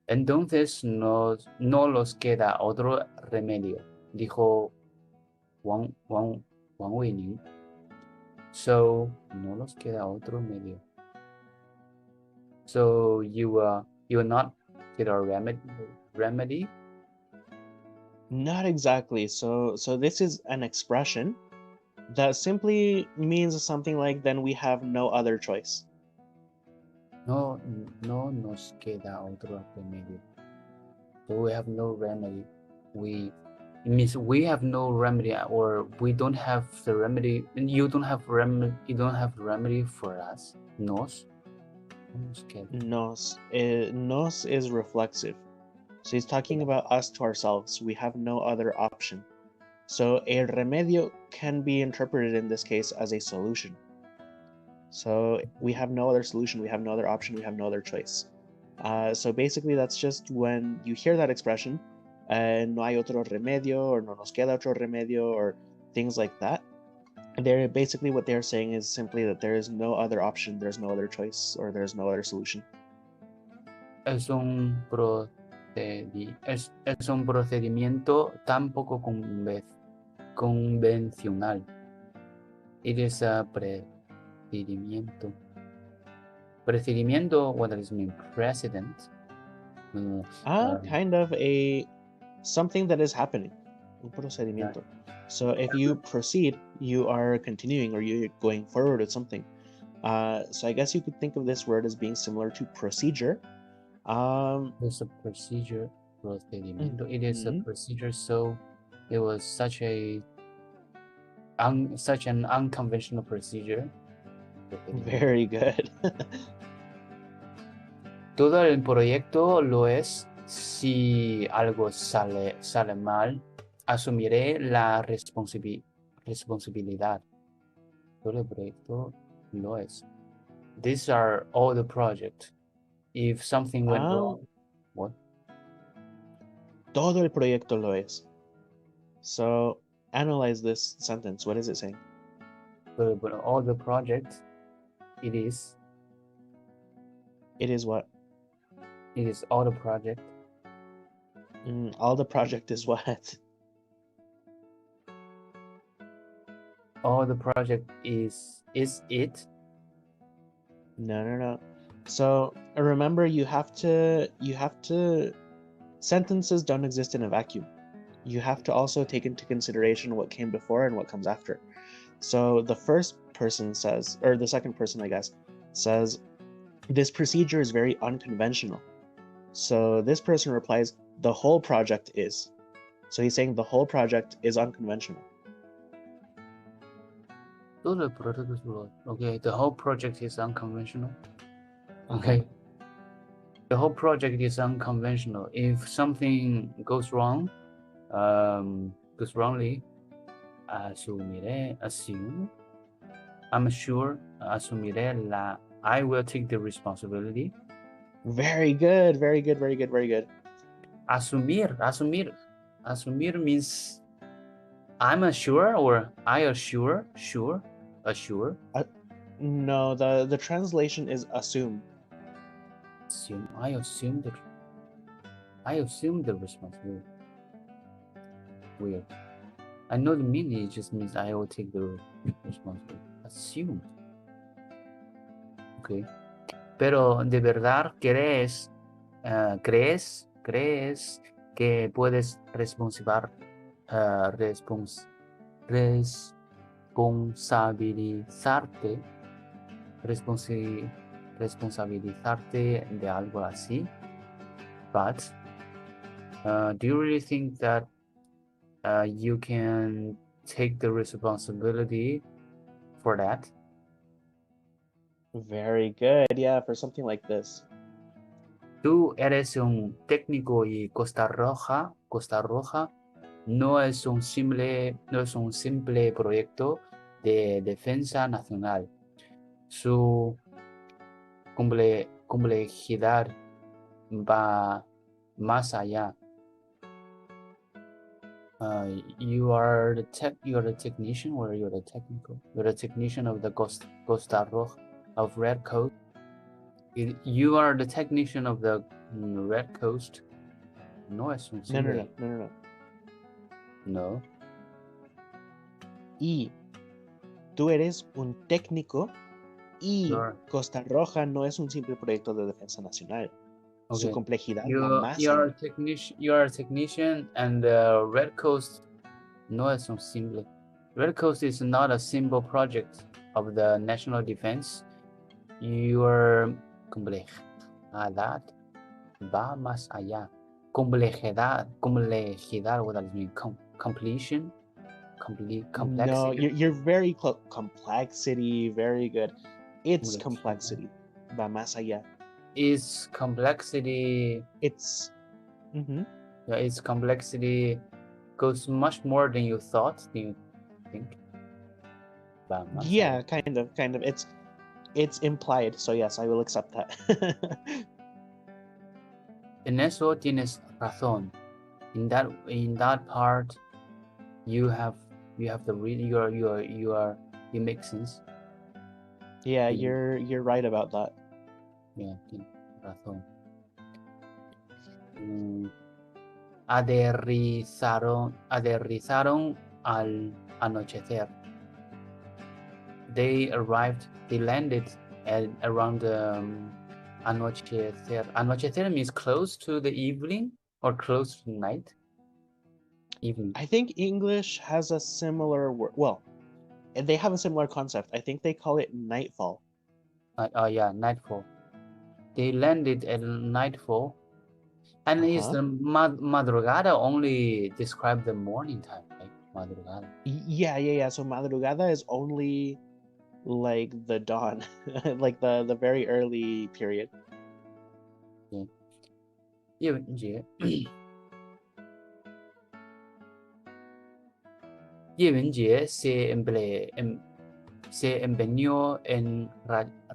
Entonces no los queda otro remedio, dijo Wang Weining. So, no los queda otro medio. So you will not get a remedy? Not exactly. So this is an expression that simply means something like then we have no other choice. No nos queda otro remedio. So we have no remedy. It means we have no remedy, or we don't have the remedy. You don't have remedy for us. Nos queda. Nos is reflexive. So he's talking about us to ourselves. We have no other option. So el remedio can be interpreted in this case as a solution. So we have no other solution, we have no other option, we have no other choice. So basically that's just when you hear that expression, no hay otro remedio, or no nos queda otro remedio, or things like that. They're basically what they're saying is simply that there is no other option, there's no other choice, or there's no other solution. Es un procedimiento tan poco convencional. It is a procedimiento. Procedimiento, what does it mean? Precedent? Kind of something that is happening. Un procedimiento. So if you proceed, you are continuing, or you're going forward with something. So I guess you could think of this word as being similar to procedure. It's a procedure, procedimiento. It is a procedure, so it was such an unconventional procedure. Very good. Todo el proyecto lo es. Si algo sale mal, asumiré la responsabilidad. Todo el proyecto lo es. These are all the project. If something went wrong, what? Todo el proyecto lo es. So analyze this sentence. What is it saying? But all the project, it is. It is what? It is all the project. All the project is what? All the project is it? No. So remember, you have to sentences don't exist in a vacuum. You have to also take into consideration what came before and what comes after. So the first person says, or the second person, I guess, says, this procedure is very unconventional. So this person replies, the whole project is. So he's saying the whole project is unconventional. Okay, the whole project is unconventional. Okay. The whole project is unconventional. If something goes wrongly, asumiré, I will take the responsibility. Very good. Asumir means I'm assure, or I assure. No, the translation is assume. I assume the responsibility. Weird. I know the meaning, it just means I will take the responsibility. Assume. Okay. Pero de verdad crees que puedes responsabilizarte de algo así? But do you really think that you can take the responsibility for that? Very good. Yeah, for something like this. Tú eres un técnico y Costa Roja no es un simple proyecto de defensa nacional. Su complejidad va más allá. You are the technician, or you're the technical? You're the technician of the Costa Roja of Red Coat. You are the technician of the Red Coast. No es un No. simple. No. No. Y tú eres un técnico y Sure. Costa Roja no es un simple proyecto de defensa nacional. Su Okay. complejidad va You más are allá. a technician, and the Red Coast no es un simple. Red Coast is not a simple project of the national defense. Your complejidad va más allá. Complejidad, what does it mean? Completion? No, Complexity? you're very close. Complexity, very good. It's complexity. Va más allá. Is complexity... It's... Yeah, its complexity goes much more than you thought, do you think? Yeah, kind of. It's implied, so yes, I will accept that. En eso tienes razón. In that part, you make sense. Yeah, you're right about that. Yeah, tienes razón. Aterrizaron al anochecer. They landed at around anochecer. Anochecer means close to the evening or close to night? Evening. I think English has a similar word. Well, they have a similar concept. I think they call it nightfall. Yeah, nightfall. They landed at nightfall. And is the madrugada only describe the morning time, right? Madrugada. Yeah. So madrugada is only like the dawn, like the very early period. Yeah. 叶文洁 se empeñó en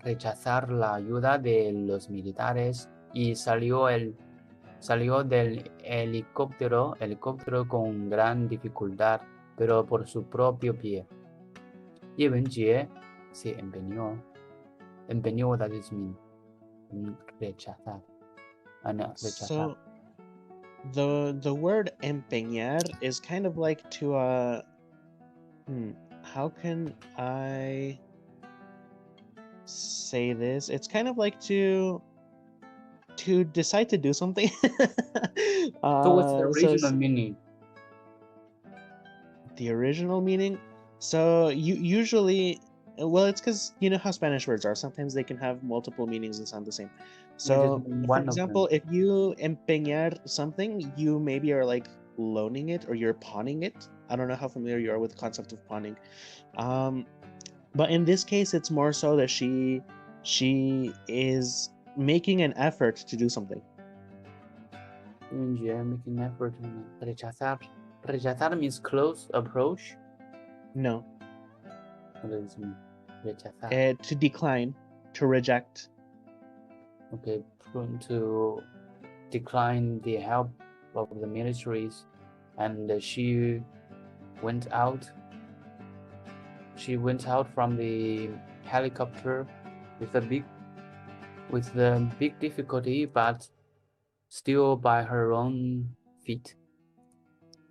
rechazar la ayuda de los militares y salió del helicóptero con gran dificultad, pero por su propio pie. 叶文洁 se empeñó, that is mean rechazar. So the word empeñar is kind of like to how can I say this? It's kind of like to decide to do something. So what's the original meaning? The original meaning? So you usually, well, it's because you know how Spanish words are. Sometimes they can have multiple meanings and sound the same. So, for example, if you empeñar something, you maybe are like loaning it or you're pawning it. I don't know how familiar you are with the concept of pawning. But in this case, it's more so that she is making an effort to do something. Making an effort. Rechazar. Rechazar means close, approach? No. What does it mean? Rechazar. To decline, to reject. Okay, to decline the help of the militaries, and she went out. She went out from the helicopter with the big difficulty, but still by her own feet.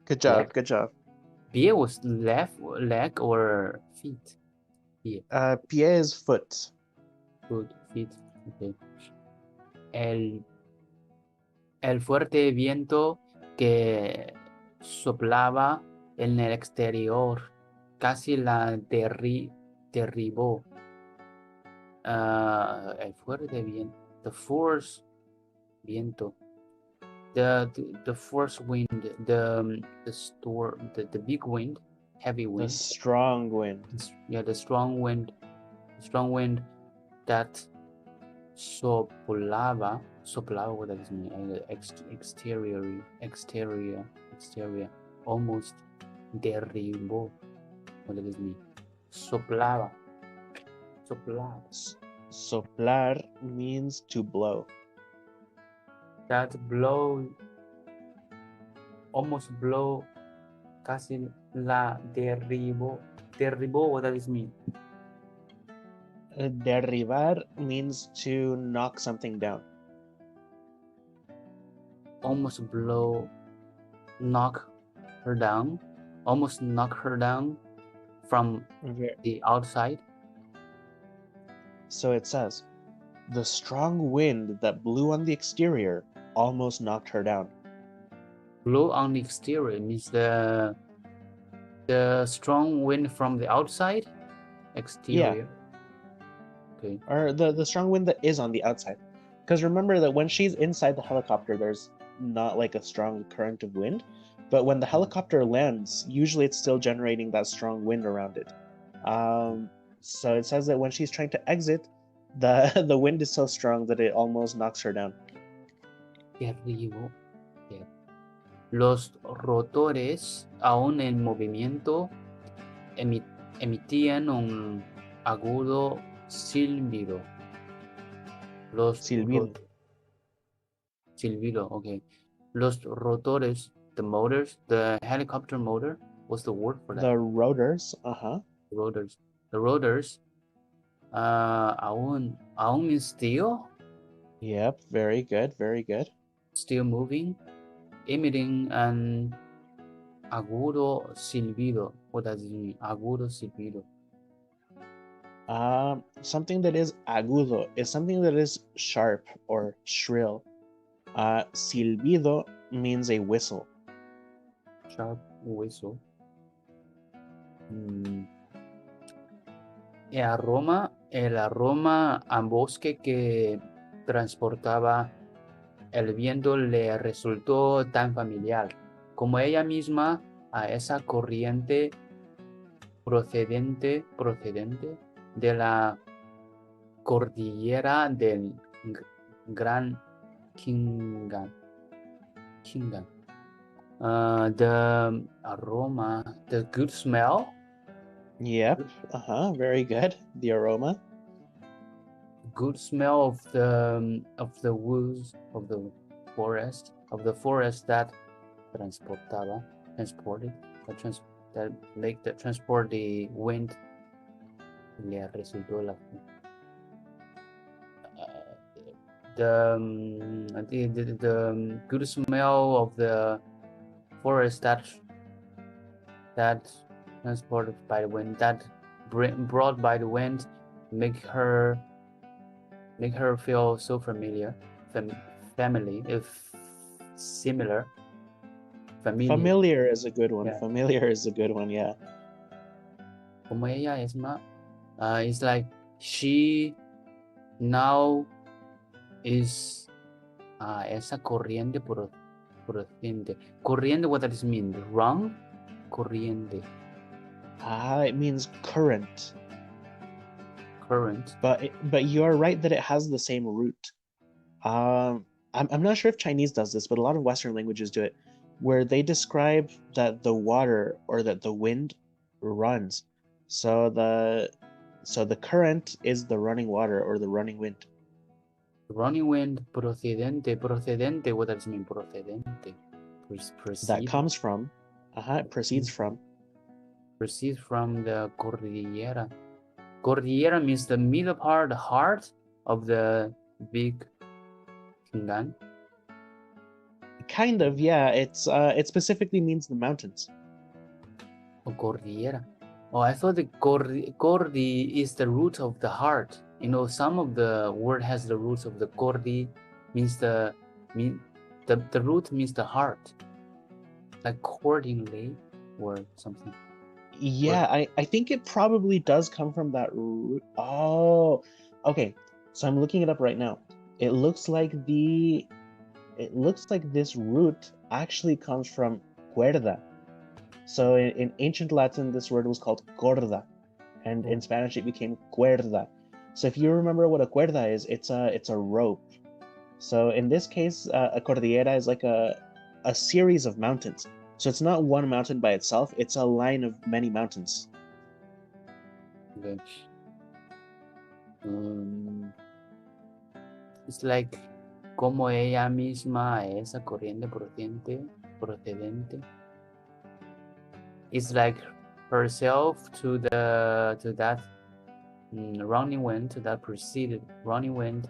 Good job. Good job. Pie was left leg or feet? Pie. Pie is foot. Foot, feet. Okay. El fuerte viento que soplaba en el exterior casi la derribó. El fuerte viento, the force viento, the force wind, the storm, the big wind, heavy wind. The strong wind. Yeah, the strong wind that soplaba, what does it mean? Exterior, almost derribó. What does it mean? Soplar means to blow. That almost blow, casi la derribó. Derribó, what does it mean? Derribar means to knock something down. Almost knock her down. Almost knock her down from the outside. So it says, the strong wind that blew on the exterior almost knocked her down. Blow on the exterior means the strong wind from the outside. Exterior. Okay. Or the strong wind that is on the outside. Because remember that when she's inside the helicopter, there's not like a strong current of wind. But when the helicopter lands, usually it's still generating that strong wind around it. So it says that when she's trying to exit, the wind is so strong that it almost knocks her down. Derribo. Los rotores, aún en movimiento, emitían un agudo silbido. Silbido. Silbido, okay. Los rotores, the motors, the helicopter motor, what's the word for that? The rotors, The rotors, aún means still? Yep, very good, very good. Still moving, emitting an agudo silbido. What does it mean? Agudo silbido. Something that is agudo is something that is sharp or shrill. Silbido means a whistle. Sharp whistle. El aroma a bosque que transportaba el viento le resultó tan familiar como ella misma a esa corriente procedente de la cordillera del Gran Kingan. The aroma, the good smell. Yep, very good. The aroma. Good smell of the woods, of the forest that transport the wind. Le resultó the good smell of the forest that transported by the wind, that brought by the wind, make her feel so familiar, family, if similar. Familiar is a good one. Yeah. Familiar is a good one, yeah. Como ella es más, it's like she now is esa corriente procedente. Corriente, what does it mean? Wrong? Corriente. It means current. Current. But you are right that it has the same root. I'm not sure if Chinese does this, but a lot of Western languages do it, where they describe that the water or that the wind runs. So the current is the running water or the running wind. Running wind, procedente. Procedente, what does it mean? Procedente. That comes from, it proceeds from. Proceeds from the cordillera. Cordillera means the middle part, the heart of the big Kingan. Kind of, yeah. It specifically means the mountains. Oh, cordillera. Oh, I thought the cordi is the root of the heart. You know, some of the word has the roots of the cordi, means the root means the heart, like accordingly or something. Yeah, I think it probably does come from that root. Oh, okay. So I'm looking it up right now. It looks like this root actually comes from cuerda. So in ancient Latin, this word was called corda, and in Spanish it became cuerda. So if you remember what a cuerda is, it's a rope. So in this case, a cordillera is like a series of mountains. So it's not one mountain by itself, it's a line of many mountains. Okay. It's like como ella misma esa corriente procedente. It's like herself to that running wind that preceded running wind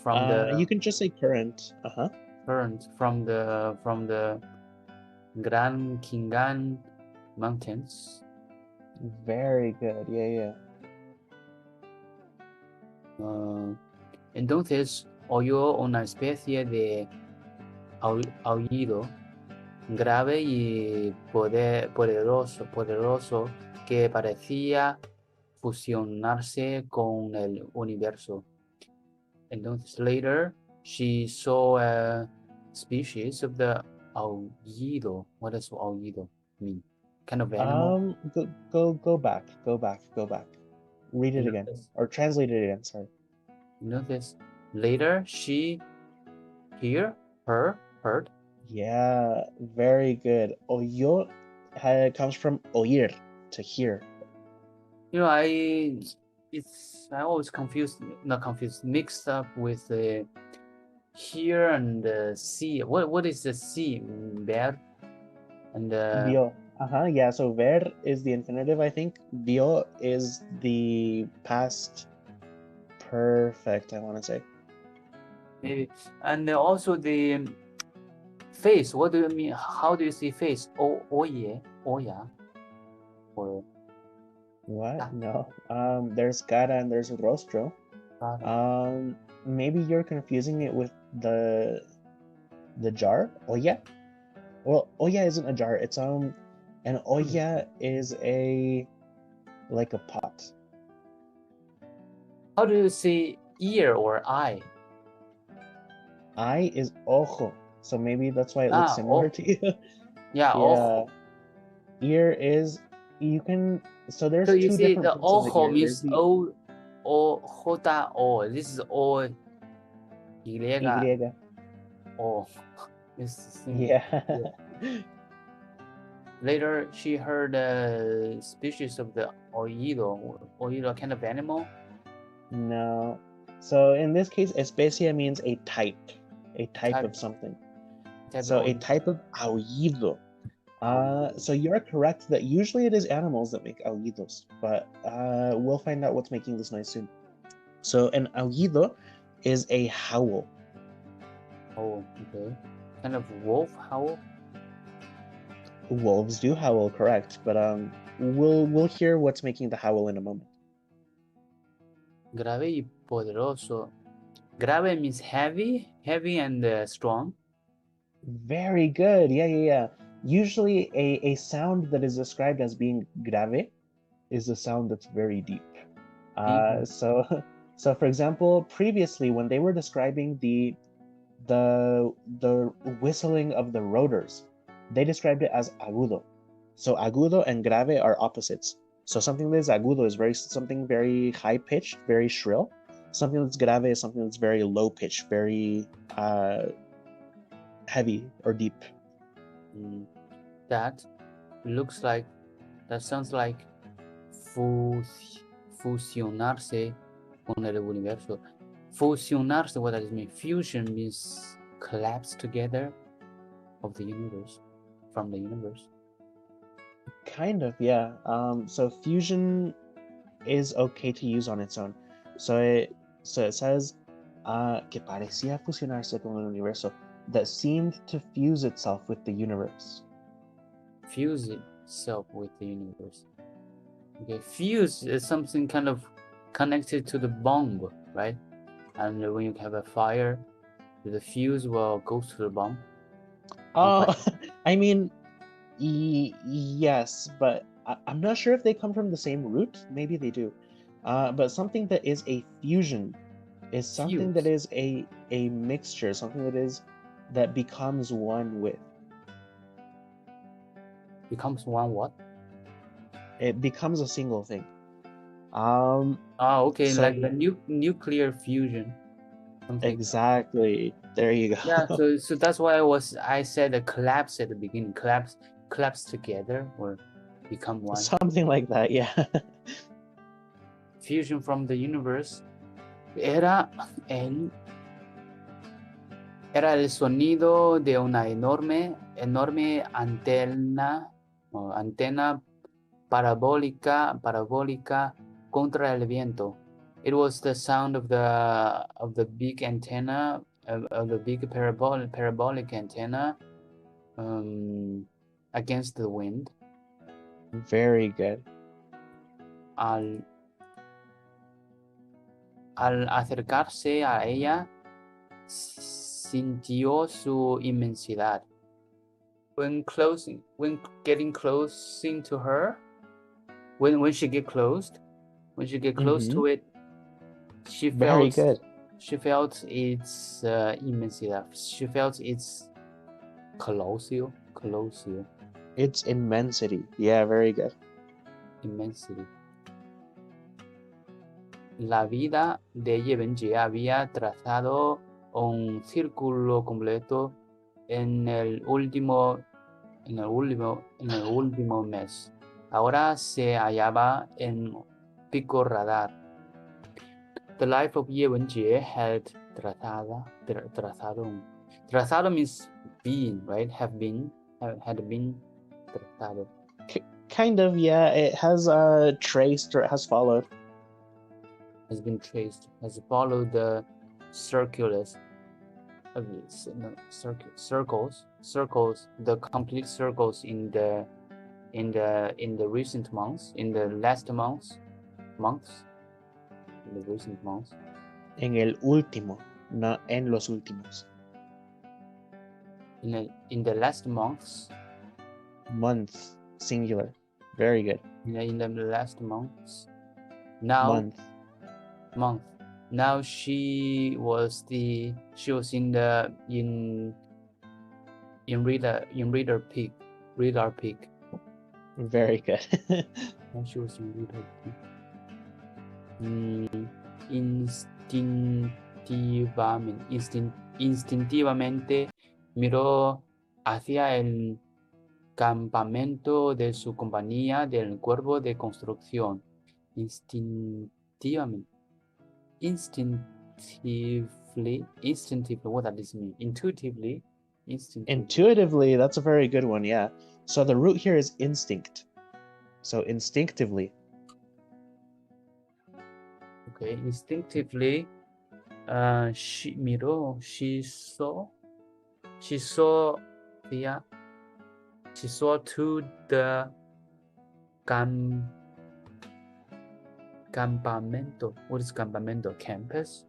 from the you can just say current. current from the Gran Kingan Mountains. Very good. Yeah. Entonces oyó una especie de aullido grave y poderoso que parecía fusionarse con el universo. Entonces, later, she saw a species of the aullido. What does aullido mean? Kind of animal? Go back. Read it again. Entonces, Or translate it again, sorry. entonces, later, she heard. Yeah, very good. Oyó comes from oír, to hear. I always mixed up with the hear and see. What is the see? Ver and Vio. Yeah, so ver is the infinitive, I think. Vio is the past perfect, I want to say. maybe, and also the face. What do you mean? How do you see face? Oye, oya, or What? No. There's cara and there's rostro. Maybe you're confusing it with the jar. Olla. Well, olla isn't a jar. It's an olla is like a pot. How do you say ear or eye? Eye is ojo. So maybe that's why it looks similar to you. Yeah, ojo. Ear is so there's So you two see different the parts of the ojo ear. means O. This is O. Y. O. Yeah. Later, she heard a species of the oído. Oído, kind of animal? No. So in this case, especia means a type of something. A type of aullido. So you're correct that usually it is animals that make aullidos, but we'll find out what's making this noise soon. So an aullido is a howl. Oh, okay. Kind of wolf howl? Wolves do howl, correct, but we'll hear what's making the howl in a moment. Grave y poderoso. Grave means heavy and strong. Very good. Yeah. Usually a sound that is described as being grave is a sound that's very deep. So for example, previously when they were describing the whistling of the rotors, they described it as agudo. So agudo and grave are opposites. So something that is agudo is something very high pitched, very shrill. Something that's grave is something that's very low pitched, very heavy or deep. That sounds like fusionarse con el universo. Fusionarse, what does it mean? Fusion means collapse together of the universe, from the universe. Kind of, yeah. So fusion is okay to use on its own. So it says que parecía fusionarse con el universo, that seemed to fuse itself with the universe. Fuse itself with the universe. Okay, fuse is something kind of connected to the bomb, right? And when you have a fire, the fuse will go to the bomb. Oh, I mean, yes, but I'm not sure if they come from the same root. Maybe they do. But something that is a fusion is something that is a mixture, something that becomes one with. Becomes one what? It becomes a single thing. Okay, so, like the nuclear fusion. Something. Exactly. There you go. Yeah, so that's why I said a collapse at the beginning. Collapse together or become one. Something like that, yeah. Fusion from the universe. Era el sonido de una enorme antena parabólica contra el viento. It was the sound of the big antenna, of the big parabolic antenna against the wind. Very good. Al acercarse a ella, sintió su inmensidad. When getting close to her, when she get close to it, she felt its inmensidad. She felt its colossal. Its immensity. Yeah, very good. Immensity. La vida de Yebenje había trazado un círculo completo en el último mes. Ahora se hallaba en pico radar. The life of Yebenje had trazado. Trazado means being, right? Had been trazado. Kind of, yeah. It has traced or it has followed. Has been traced, has followed the circles, the complete circles in the recent months, in the last months, in the recent months. En el último, no en los últimos. In the last months. Month, singular. Very good. In the last months. Now. Month. Now she was in radar peak. Very good. Now she was in radar peak. Instintivamente miró hacia el campamento de su compañía del cuerpo de construcción. Instinctively, what does this mean? Intuitively, that's a very good one, yeah. So the root here is instinct. So instinctively. Okay, instinctively, she saw to the campamento. What is campamento? Campus?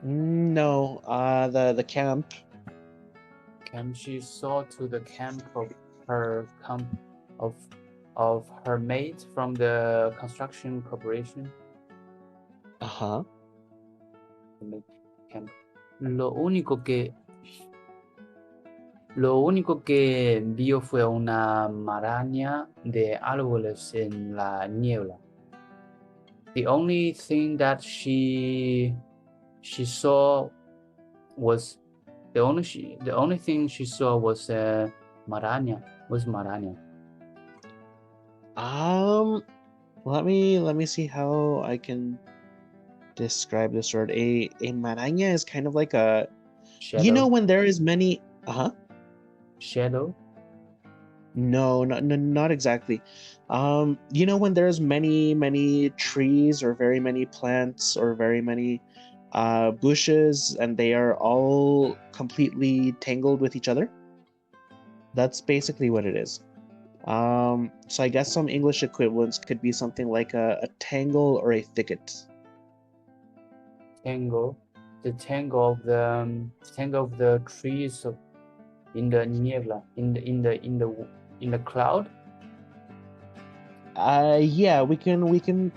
No, the camp. She saw to the camp of her mate from the construction corporation. Ajá. Lo único que vio fue una maraña de árboles en la niebla. The only thing that she saw was the only thing she saw was maraña. Was maraña? Let me see how I can describe this word. A maraña is kind of like a shadow. You know when there is many shadow? No, not exactly. You know when there's many trees or very many plants or very many bushes and they are all completely tangled with each other? That's basically what it is. So I guess some English equivalents could be something like a tangle or a thicket. Tangle, the tangle of the trees in the niebla, in the cloud. Yeah, we can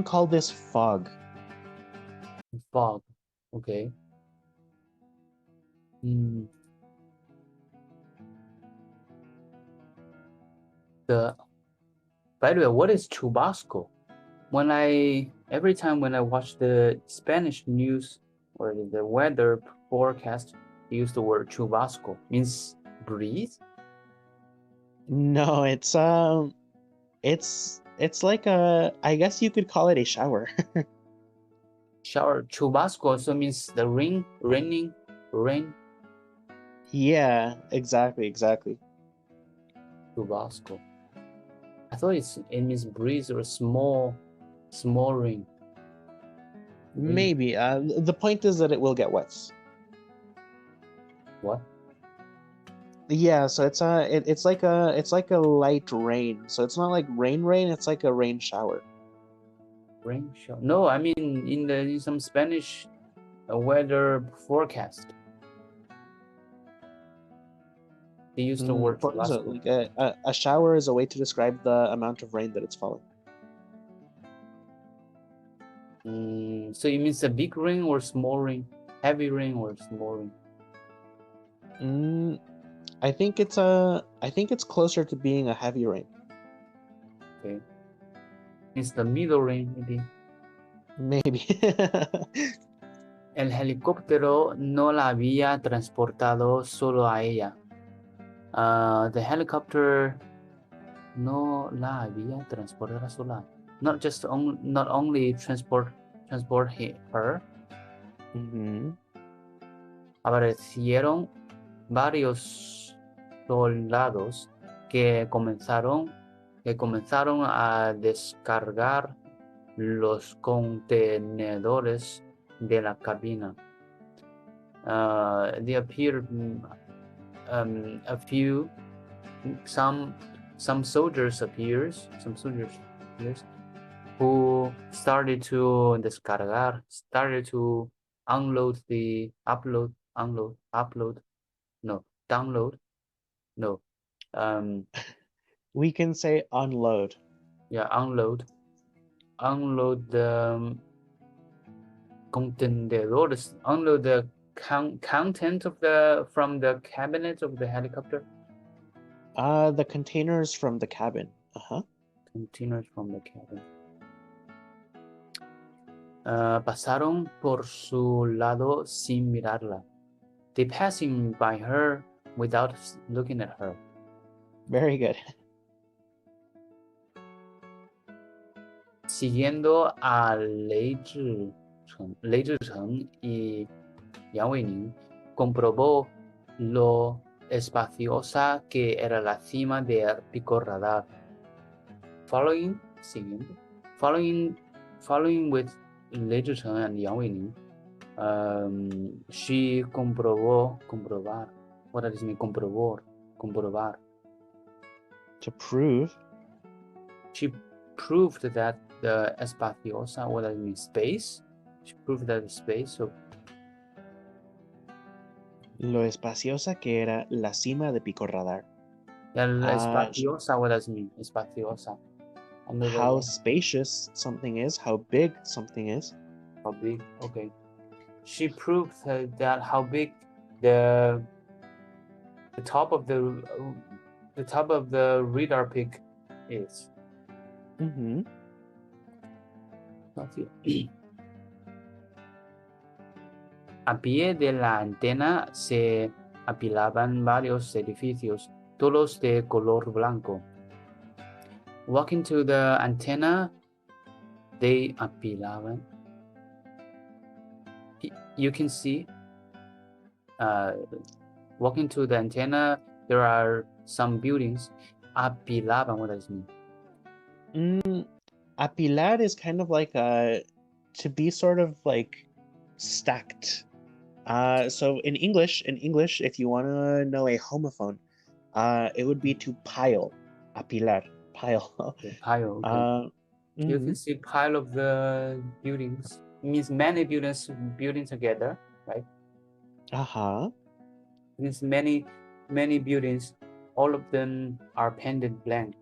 call this fog. Fog, okay. By the way, what is chubasco? Every time when I watch the Spanish news or the weather forecast, they use the word chubasco. Means breeze? No, it's like I guess you could call it a shower. Shower. Chubasco also means the rain. Yeah, exactly. Chubasco. I thought it means breeze or small rain. Maybe. The point is that it will get wet. What? Yeah, so it's like a light rain. So it's not like rain, it's like a rain shower. Rain shower? No, I mean in some Spanish weather forecast. They use the word So, like a shower is a way to describe the amount of rain that it's falling. So it means a big rain or small rain? Heavy rain or small rain? I think it's closer to being a heavy rain. Okay. It's the middle rain, maybe. Maybe. El helicóptero no la había transportado solo a ella. The helicopter no la había transportado sola. Not only transport her. Aparecieron varios soldados que comenzaron a descargar los contenedores de la cabina. They appeared some soldiers appears who started to download. We can say unload. Yeah, unload the contenedores, unload the content from the cabinet of the helicopter. The containers from the cabin. Containers from the cabin. Pasaron por su lado sin mirarla. They passing by her without looking at her. Very good. Siguiendo a 雷志成 y Yang Weining, comprobó lo espaciosa que era la cima del pico radar. Following with 雷志成 and Yang Weining, she comprobar. What does it mean? Comprobar. To prove. She proved that the espaciosa, what does it mean? Space. She proved that space. So lo espaciosa que era la cima de pico radar. Espaciosa, what does it mean? Espaciosa. How spacious something is, how big something is. How big? Okay. She proved that how big the top of the radar peak is. A pie de la antena se apilaban varios edificios, todos de color blanco. Walking to the antenna, they apilaban. You can see, walking to the antenna, there are some buildings. Apilaban, what does it mean? Apilar is kind of like to be sort of like stacked. So in English, if you want to know a homophone, it would be to pile. Apilar, pile. Okay, pile. Okay. You can see pile of the buildings. It means many buildings together, right? It means many buildings. All of them are painted blank.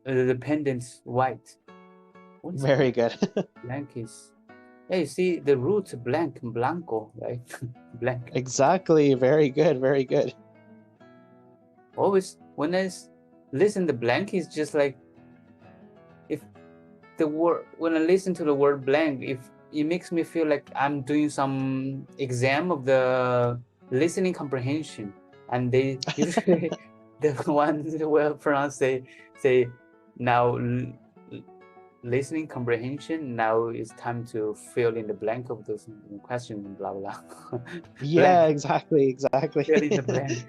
The pendant's white. Very good. Blank is. Yeah, you see the root blanco, right? Blank. Exactly. Very good. Very good. Always when I listen to blank, it's just like when I listen to the word blank, if it makes me feel like I'm doing some exam of the listening comprehension, and they usually the ones well pronounced say now listening comprehension, now it's time to fill in the blank of those questions, blah blah. Yeah, exactly. Fill in the blank.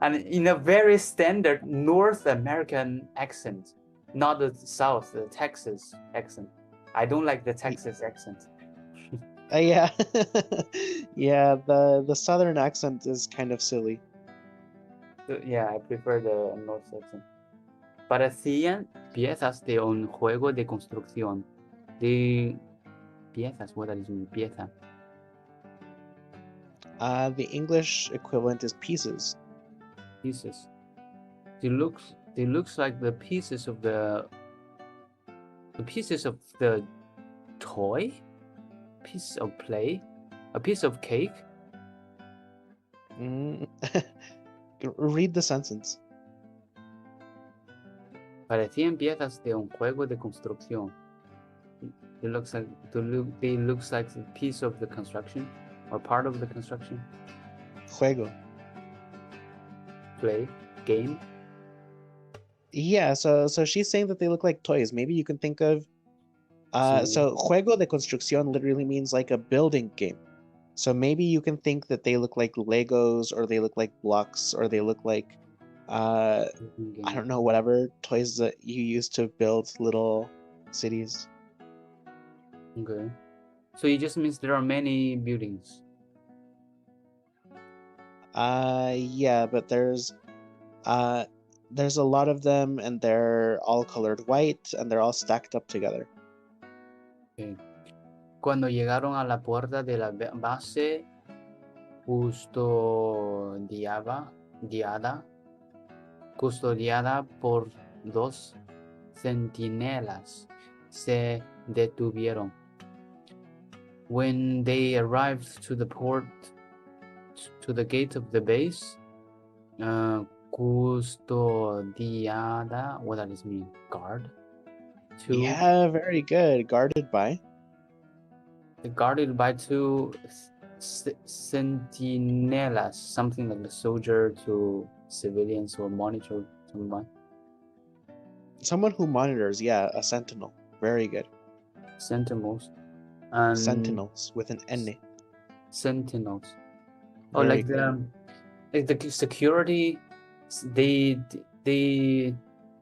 and in a very standard North American accent, not the South, the Texas accent. I don't like the Texas accent. Yeah. Yeah, the southern accent is kind of silly. So, yeah, I prefer the North accent. Parecían piezas de un juego de construcción. De piezas, what does it mean? Pieza. The English equivalent is pieces. Pieces. They looks like the pieces of the toy, piece of play, a piece of cake. Read the sentence. Parecían piezas de un juego de construcción. They looks like a piece of the construction or part of the construction. Juego. Play, game. Yeah, so she's saying that they look like toys. Maybe you can think of so juego de construcción literally means like a building game. So maybe you can think that they look like Legos, or they look like blocks, or they look like I don't know, whatever toys that you use to build little cities. Okay. So it just means there are many buildings. Yeah, but there's a lot of them, and they're all colored white, and they're all stacked up together. Okay. Cuando llegaron a la puerta de la base custodiada por 2 centinelas, se detuvieron. When they arrived to the gate of the base, custodiada, what does this mean? Guard? Yeah, very good. Guarded by 2 centinelas, something like the soldier to civilians or monitor someone. Someone who monitors, yeah, a sentinel. Very good. Sentinels. And sentinels with an N. Sentinels. Oh, Very like good. the security, they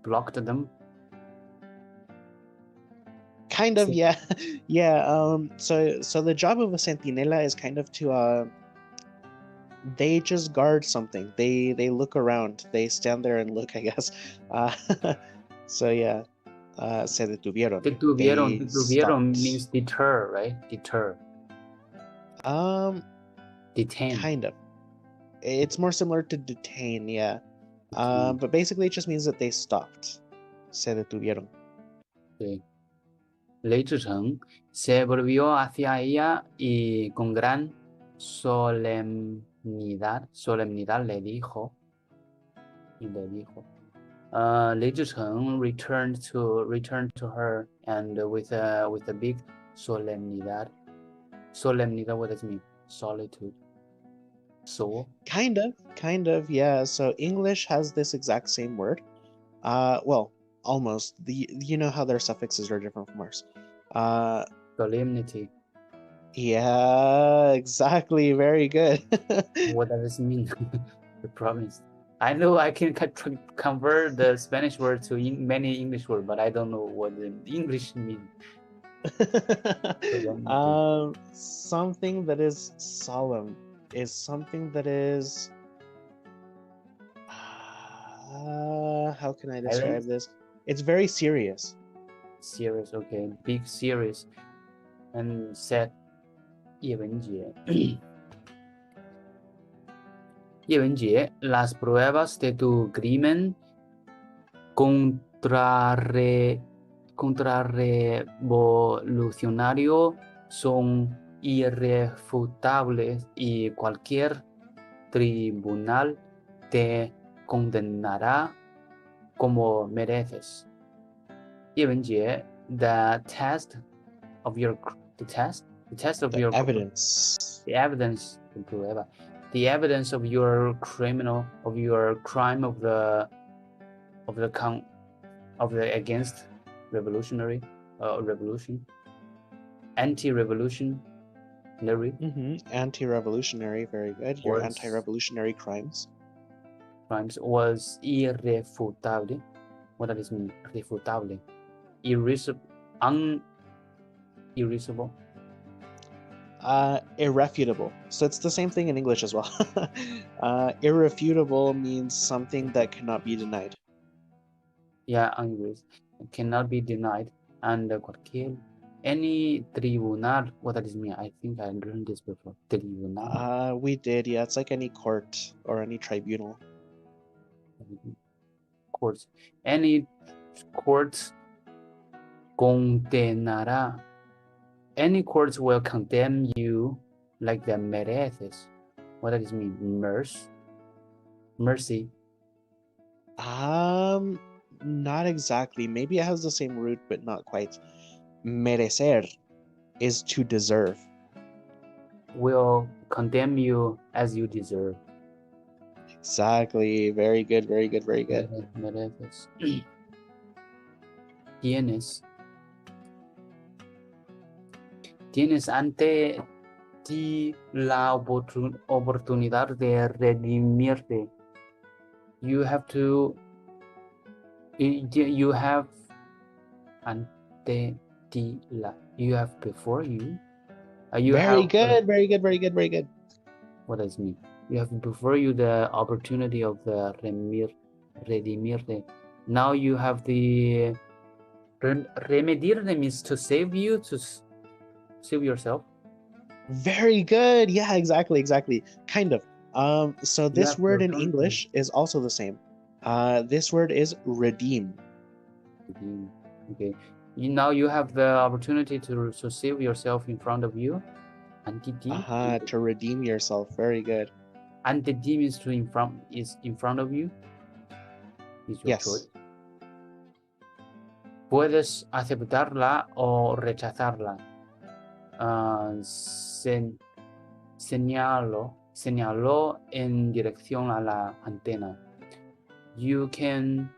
blocked them. Kind of, yeah. Yeah, so the job of a sentinela is kind of to they just guard something. They look around. They stand there and look, I guess. So yeah. Se detuvieron. Detuvieron means deter, right? Deter. Detain. Kind of. It's more similar to detain, yeah. But basically it just means that they stopped. Se detuvieron. Sí. Lei Zhicheng se volvió hacia ella y con gran solemnidad le dijo. Lei Zhicheng returned to her, and with a big solemnidad. Solemnidad, what does it mean? Solitude. Soul. Kind of, yeah. So English has this exact same word. Well, almost. You know how their suffixes are different from ours. Solemnity. Yeah, exactly. Very good. What does this mean? The province. I know I can convert the Spanish word to many English words, but I don't know what the English means. Something that is solemn is something that is how can I describe this? It's very serious. Serious, okay. Big serious. And said 叶文洁 叶文洁 las pruebas de tu crimen contrarrevolucionario son irrefutables y cualquier tribunal te condenará como mereces. 叶文洁 the test of your evidence. The evidence, the evidence of your criminal, of your crime of the against revolutionary revolution, anti-revolutionary. Anti-revolutionary, very good. Your anti-revolutionary crimes crimes was irrefutable. What does this mean? Refutable. Irresistible. Irrefutable. So it's the same thing in English as well. Irrefutable means something that cannot be denied. Yeah, cannot be denied. And cualquier, any tribunal, what does this mean? I think I learned this before. Tribunal. We did, yeah. It's like any court or any tribunal. Courts. Any court condenará. Any courts will condemn you like the mereces. What does this mean? Mercy. Not exactly. Maybe it has the same root, but not quite. Merecer is to deserve. Will condemn you as you deserve. Exactly. Very good, very good, very good. Mereces. Tienes ante ti la oportunidad de redimirte. You have ante ti la. You have before you. Very good, very good, very good, very good. What does it mean? You have before you the opportunity of the redimirte. Now you have the remedirte means to save you, to save yourself. Very good. Yeah, exactly. Kind of. So this word in English is also the same. This word is redeem. Okay. Now you have the opportunity to save yourself in front of you. To redeem yourself. Very good. Ante means is in front of you. Is your choice. Puedes aceptarla o rechazarla. Señaló en dirección a la antena. You can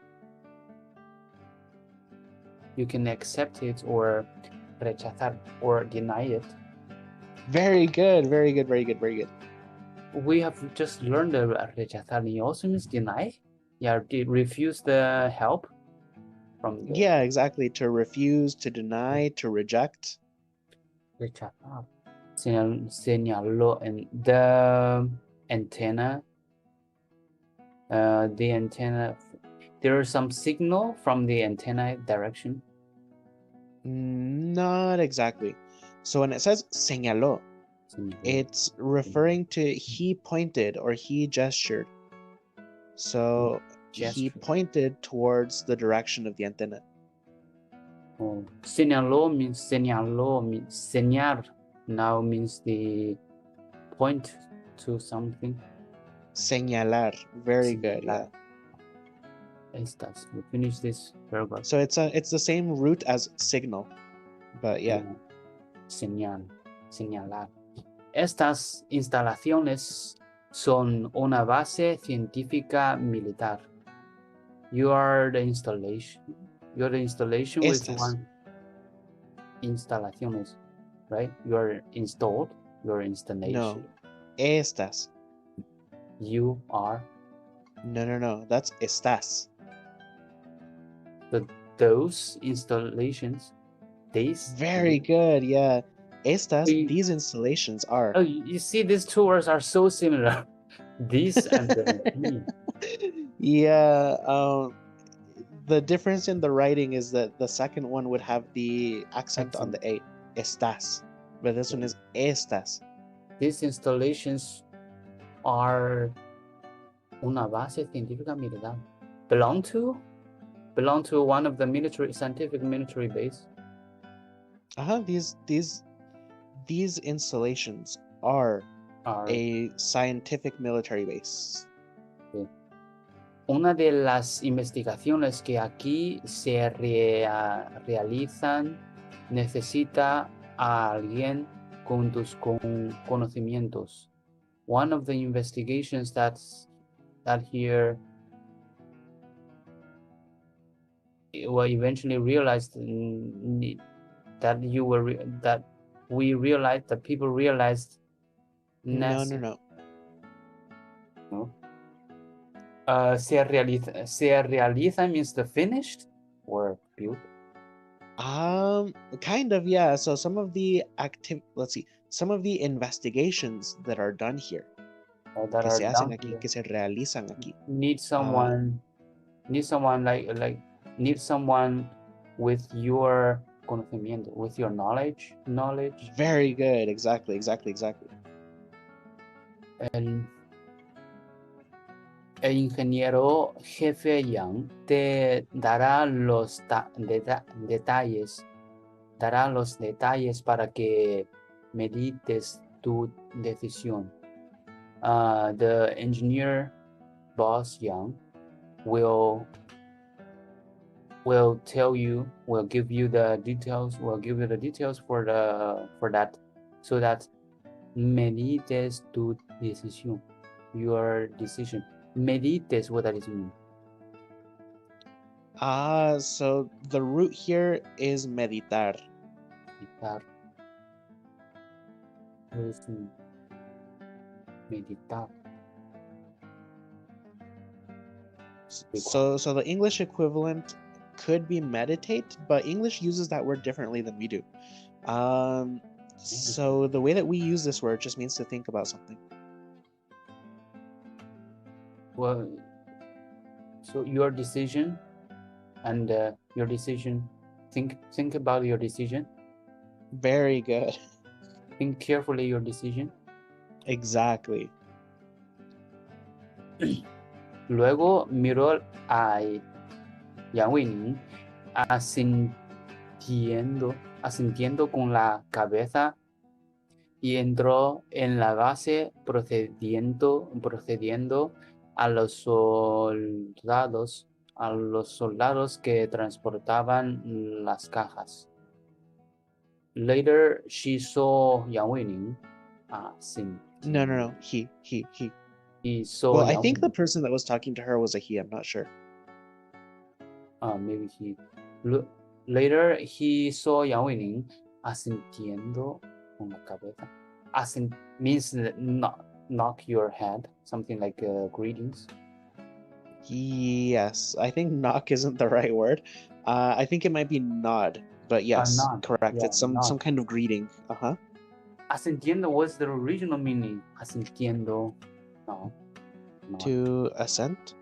accept it or rechazar or deny it. Very good, very good, very good, very good. We have just learned that rechazar also means deny. Yeah, refuse the help from the... Yeah, exactly. To refuse, to deny, to reject. Rechazar. Señaló en the antenna. The antenna. There is some signal from the antenna direction. Not exactly. So when it says señaló, it's referring to he pointed or he gestured. So he pointed towards the direction of the antenna. Señaló means señar now means the point to something. Señalar. Very good. Yeah. Estas. We finish this paragraph. So it's the same root as signal, but yeah. Señalar. Estas instalaciones son una base científica militar. You are the installation. You're the installation with one instalaciones, right? You are installed. Your installation. No. Estas. You are. No. That's estás. Those installations. These. Very good. Yeah. Estas. These installations are. Oh, you see, these two words are so similar. This and the. Yeah. The difference in the writing is that the second one would have the accent on the A. Estás. But this one is estas. These installations are una base científica militar. Belong to one of the scientific military base. These installations are a scientific military base. Okay. Una de las investigaciones que aquí se realizan necesita a alguien con tus conocimientos. One of the investigations that here eventually realized that people realized. No. Se realiza means the finished or built. Kind of, yeah. So some of the some of the investigations that are done here, That que are se hacen done aquí, here. que se realizan aquí. Need someone need someone with your conocimiento, with your knowledge. Very good. Exactly. El ingeniero jefe Yang te dará los detalles para que medites tu decisión. The engineer boss Yang will give you the details for that, so that medites tu decisión, your decision. Medites, what does it mean? So the root here is meditar. Meditar. What does it mean? Meditar. So the English equivalent could be meditate, but English uses that word differently than we do. So the way that we use this word just means to think about something. Well, so your decision and your decision, think about your decision. Very good. Think carefully your decision. Exactly. Luego miró a Yang Weining asintiendo con la cabeza y entró en la base procediendo a los soldados que transportaban las cajas. Later, she saw Yang Weining. No. He. He saw. Well, I think the person that was talking to her was a he. I'm not sure. Maybe he. Later, he saw Yang Weining asintiendo con la cabeza. Means knock your head, something like greetings. Yes, I think knock isn't the right word. I think it might be nod, but yes, nod. Correct. Yeah, it's some kind of greeting. Asintiendo was the original meaning. Asintiendo. No. To assent.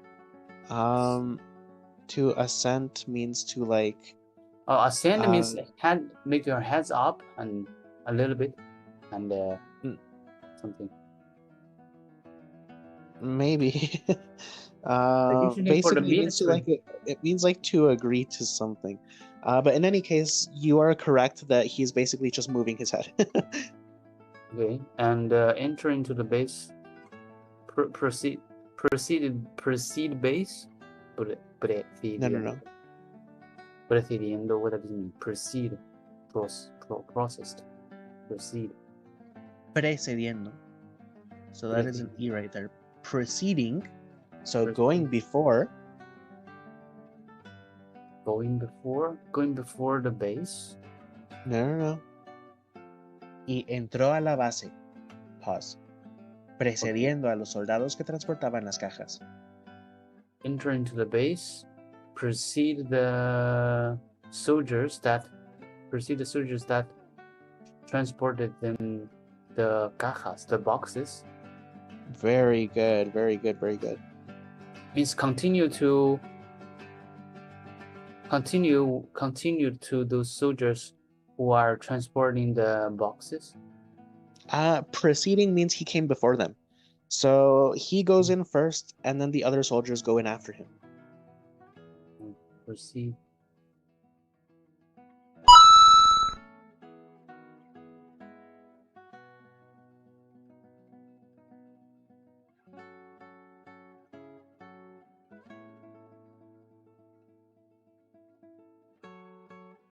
To assent means to like. Assent means make your heads up and a little bit, and something. Maybe. Basically, it means like to agree to something. But in any case, you are correct that he's basically just moving his head. Okay, and enter into the base. Proceed base. No. Procediendo, what does it mean? Proceed. Processed. Proceed. Precediendo. So that is an E right there. Proceeding. So going before. Going before the base. No. Y entró a la base. Pause. Precediendo a los soldados que transportaban las cajas. Enter into the base. Precede the soldiers that transported them the cajas, the boxes. Very good. Means continue to those soldiers who are transporting the boxes. Preceding means he came before them. So he goes in first, and then the other soldiers go in after him. Proceed.